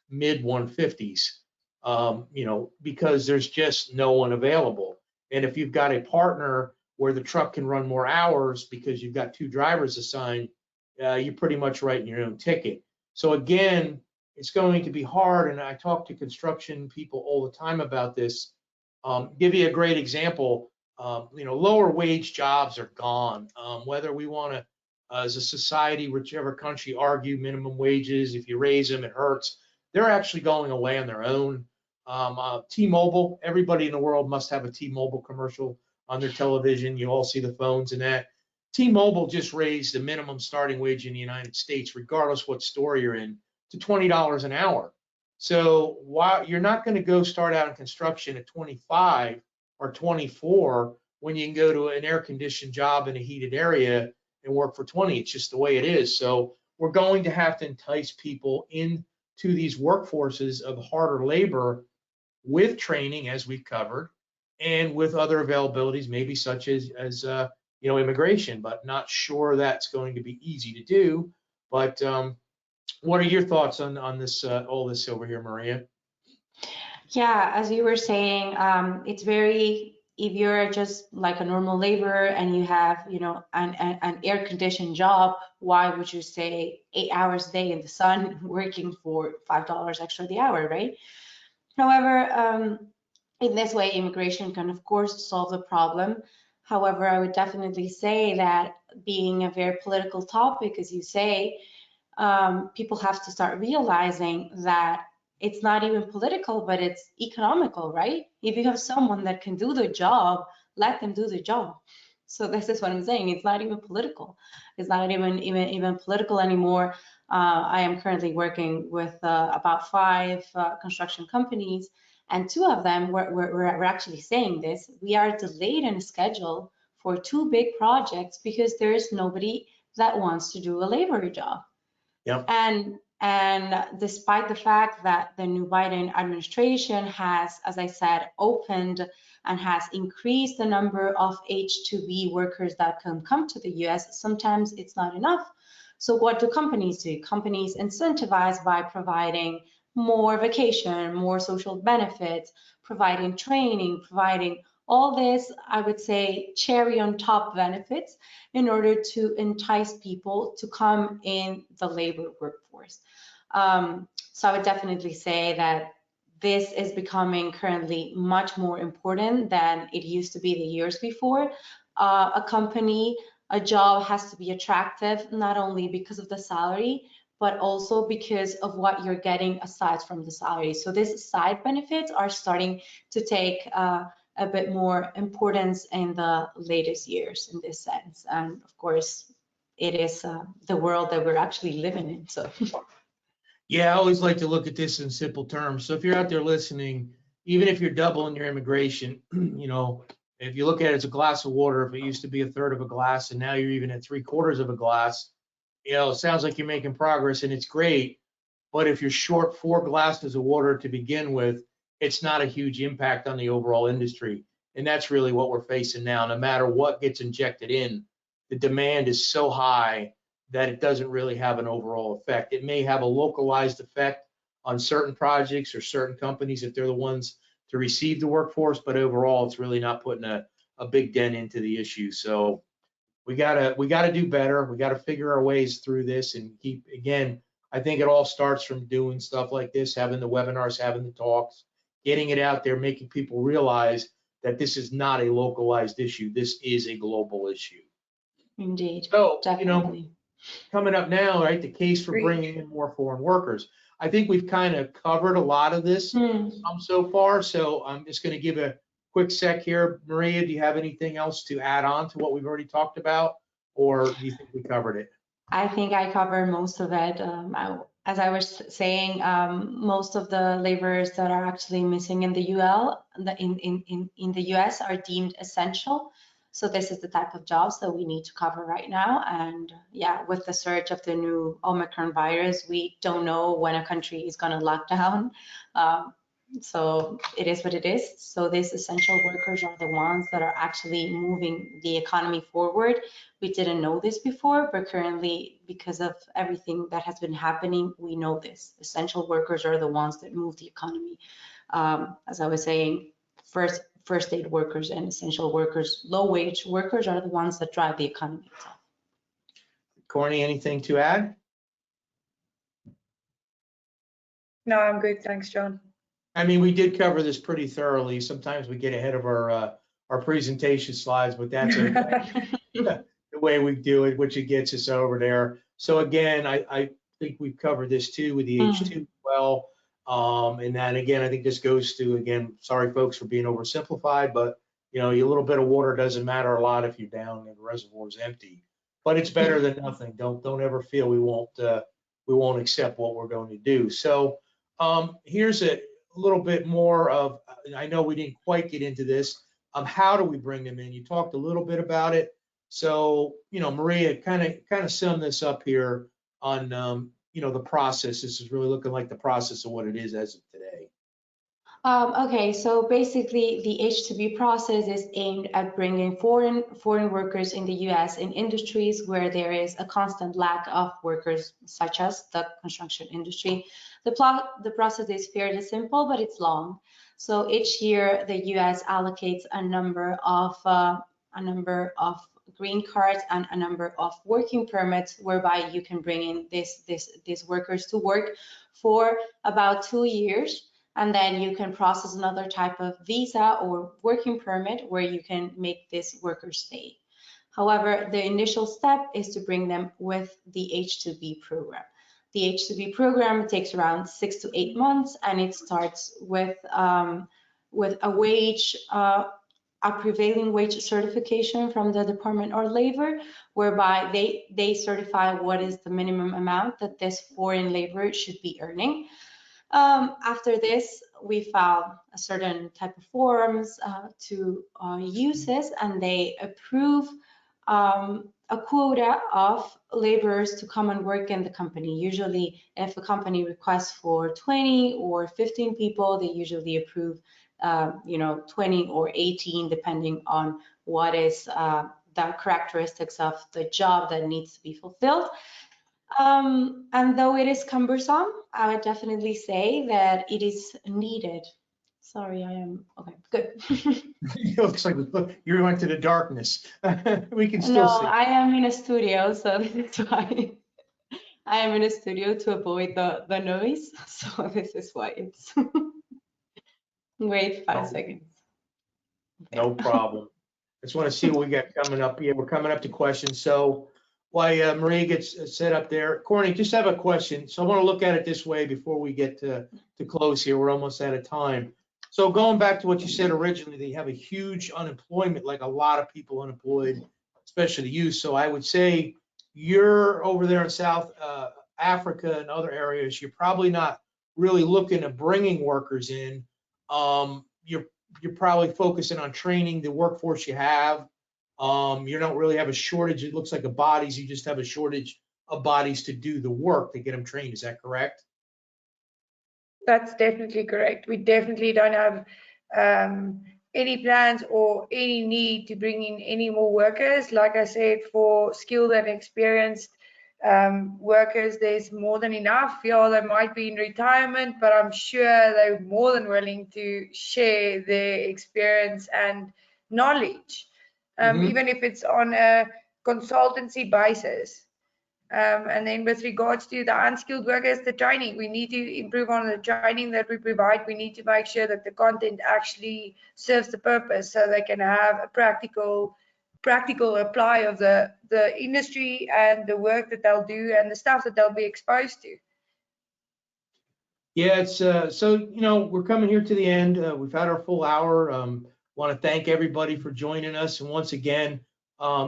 mid 150s, because there's just no one available. And if you've got a partner where the truck can run more hours because you've got 2 drivers assigned, you're pretty much writing your own ticket. So again, it's going to be hard. And I talk to construction people all the time about this. Give you a great example. Lower wage jobs are gone. Whether we want to, as a society, whichever country, argue minimum wages, if you raise them, it hurts. They're actually going away on their own. T-Mobile, everybody in the world must have a T-Mobile commercial on their television. You all see the phones and that. T-Mobile just raised the minimum starting wage in the United States, regardless what store you're in, to $20 an hour. So while you're not going to go start out in construction at 25 or 24 when you can go to an air-conditioned job in a heated area and work for 20, it's just the way it is. So we're going to have to entice people into these workforces of harder labor with training, as we've covered, and with other availabilities, maybe such as immigration, but not sure that's going to be easy to do. But what are your thoughts on this, all this over here, Maria? Yeah, as you were saying, it's very, if you're just like a normal laborer and you have, an air-conditioned job, why would you stay 8 hours a day in the sun working for $5 extra the hour, right? However, in this way, immigration can, of course, solve the problem. However, I would definitely say that being a very political topic, as you say, people have to start realizing that it's not even political, but it's economical, right? If you have someone that can do the job, let them do the job. So this is what I'm saying. It's not even political. It's not even political anymore. I am currently working with about 5 construction companies, and 2 of them we're actually saying this. We are delayed in a schedule for 2 big projects because there is nobody that wants to do a labor job. Yep. And despite the fact that the new Biden administration has, as I said, opened and has increased the number of H-2B workers that can come to the US, sometimes it's not enough. So what do companies do? Companies incentivize by providing more vacation, more social benefits, providing training, providing all this, I would say, cherry on top benefits in order to entice people to come in the labor workforce. So I would definitely say that this is becoming currently much more important than it used to be the years before. A job has to be attractive, not only because of the salary, but also because of what you're getting aside from the salary. So these side benefits are starting to take a bit more importance in the latest years in this sense. And of course, it is the world that we're actually living in. So. Yeah, I always like to look at this in simple terms. So if you're out there listening, even if you're doubling your immigration, if you look at it as a glass of water, if it used to be 1/3 of a glass and now you're even at 3/4 of a glass, it sounds like you're making progress and it's great. But if you're short 4 glasses of water to begin with, it's not a huge impact on the overall industry. And that's really what we're facing now. No matter what gets injected in, the demand is so high that it doesn't really have an overall effect. It may have a localized effect on certain projects or certain companies if they're the ones to receive the workforce, but overall, it's really not putting a big dent into the issue. So we gotta do better. We gotta figure our ways through this and keep, again, I think it all starts from doing stuff like this, having the webinars, having the talks, getting it out there, making people realize that this is not a localized issue. This is a global issue. Indeed. So, Definitely. Coming up now, right, the case for bringing in more foreign workers. I think we've kind of covered a lot of this so far. So I'm just going to give a quick sec here. Maria, do you have anything else to add on to what we've already talked about? Or do you think we covered it? I think I covered most of it. As I was saying, most of the laborers that are actually missing in the in the US are deemed essential. So this is the type of jobs that we need to cover right now. And yeah, with the surge of the new Omicron virus, we don't know when a country is going to lock down. So it is what it is. So these essential workers are the ones that are actually moving the economy forward. We didn't know this before, but currently, because of everything that has been happening, we know this. Essential workers are the ones that move the economy. As I was saying, first aid workers and essential workers, low wage workers are the ones that drive the economy itself. Courtney, anything to add? No, I'm good. Thanks, John. I mean, we did cover this pretty thoroughly. Sometimes we get ahead of our presentation slides, but that's okay. The way we do it, which it gets us over there. So again, I think we've covered this too with the H2 well. And then again, I think this goes to, again, sorry folks for being oversimplified, but you know, a little bit of water doesn't matter a lot if you're down and the reservoir's empty. But it's better than nothing. Don't ever feel we won't accept what we're going to do. So here's a little bit more of, I know we didn't quite get into this. How do we bring them in? You talked a little bit about it. So, you know, Maria, kind of sum this up here on, you know, the process. This is really looking like the process of what it is as of today. Okay, so basically the H2B process is aimed at bringing foreign workers in the US in industries where there is a constant lack of workers, such as the construction industry. The process is fairly simple, but it's long. So each year the US allocates a number of green cards and a number of working permits whereby you can bring in these workers to work for about 2 years. And then you can process another type of visa or working permit where you can make this worker stay. However, the initial step is to bring them with the H2B program. The H2B program takes around 6 to 8 months, and it starts with a wage, a prevailing wage certification from the Department of Labor, whereby they certify what is the minimum amount that this foreign labor should be earning. After this, we file a certain type of forms to USIS, and they approve a quota of laborers to come and work in the company. Usually, if a company requests for 20 or 15 people, they usually approve 20 or 18, depending on what is the characteristics of the job that needs to be fulfilled. And though it is cumbersome, I would definitely say that it is needed. Sorry, I am, okay, good. It looks like you went to the darkness. We can still see. No, I am in a studio, so this is why. I am in a studio to avoid the noise, so this is why it's. Wait 5 seconds. No problem. I just want to see what we got coming up here. We're coming up to questions. So while Maria gets set up there, Courtney, just have a question. So I want to look at it this way before we get to close here. We're almost out of time. So going back to what you said originally, they have a huge unemployment, like a lot of people unemployed, especially the youth. So I would say you're over there in South Africa and other areas, you're probably not really looking at bringing workers in. You're probably focusing on training the workforce you have. You don't really have a shortage. It looks like of bodies. You just have a shortage of bodies to do the work to get them trained. Is that correct? That's definitely correct. We definitely don't have any plans or any need to bring in any more workers. Like I said, for skilled and experienced workers, there's more than enough. Yeah, they might be in retirement, but I'm sure they're more than willing to share their experience and knowledge, even if it's on a consultancy basis. And then with regards to the unskilled workers, the training, we need to improve on the training that we provide. We need to make sure that the content actually serves the purpose so they can have a practical apply of the industry and the work that they'll do and the stuff that they'll be exposed to. Yeah, it's so, you know, we're coming here to the end. We've had our full hour. Want to thank everybody for joining us. And once again,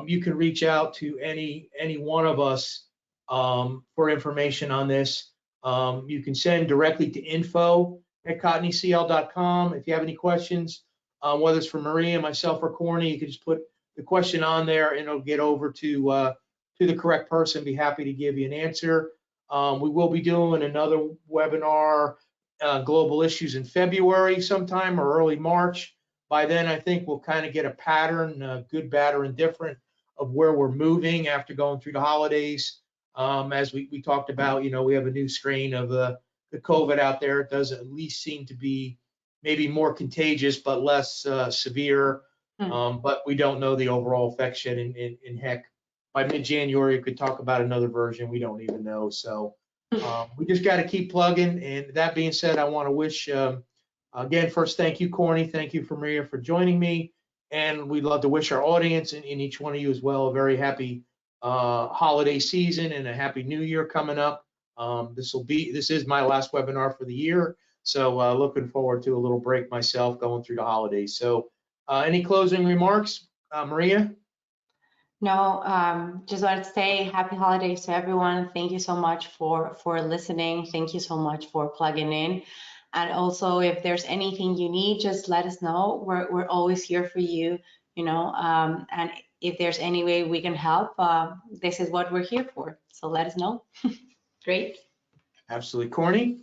you can reach out to any one of us for information on this. You can send directly to info@cotneycl.com. If you have any questions, whether it's for Maria, myself, or Courtney, you can just put the question on there and it'll get over to the correct person. Be happy to give you an answer. We will be doing another webinar global issues in February sometime or early March. By then, I think we'll kind of get a pattern, good, bad, or indifferent, of where we're moving after going through the holidays. As we talked about, we have a new strain of the COVID out there. It does at least seem to be maybe more contagious, but less severe. But we don't know the overall effects yet. In heck, by mid-January, we could talk about another version. We don't even know. So we just got to keep plugging. And that being said, I want to wish, again, first, thank you, Courtney. Thank you, Maria, for joining me. And we'd love to wish our audience and each one of you as well a very happy holiday season and a happy new year coming up. This is my last webinar for the year. So looking forward to a little break myself going through the holidays. So any closing remarks, Maria? No, just wanted to say happy holidays to everyone. Thank you so much for listening. Thank you so much for plugging in. And also, if there's anything you need, just let us know. We're always here for you, and if there's any way we can help, this is what we're here for. So let us know. Great. Absolutely. Courtney?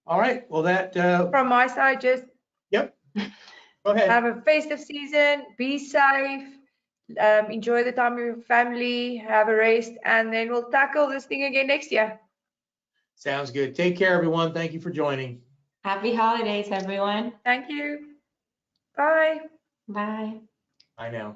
All right. Well, that. From my side, just Yep. Go ahead. have a festive season, be safe, enjoy the time with your family, have a rest, and then we'll tackle this thing again next year. Sounds good. Take care, everyone. Thank you for joining. Happy holidays, everyone. Thank you. Bye. Bye. Bye now.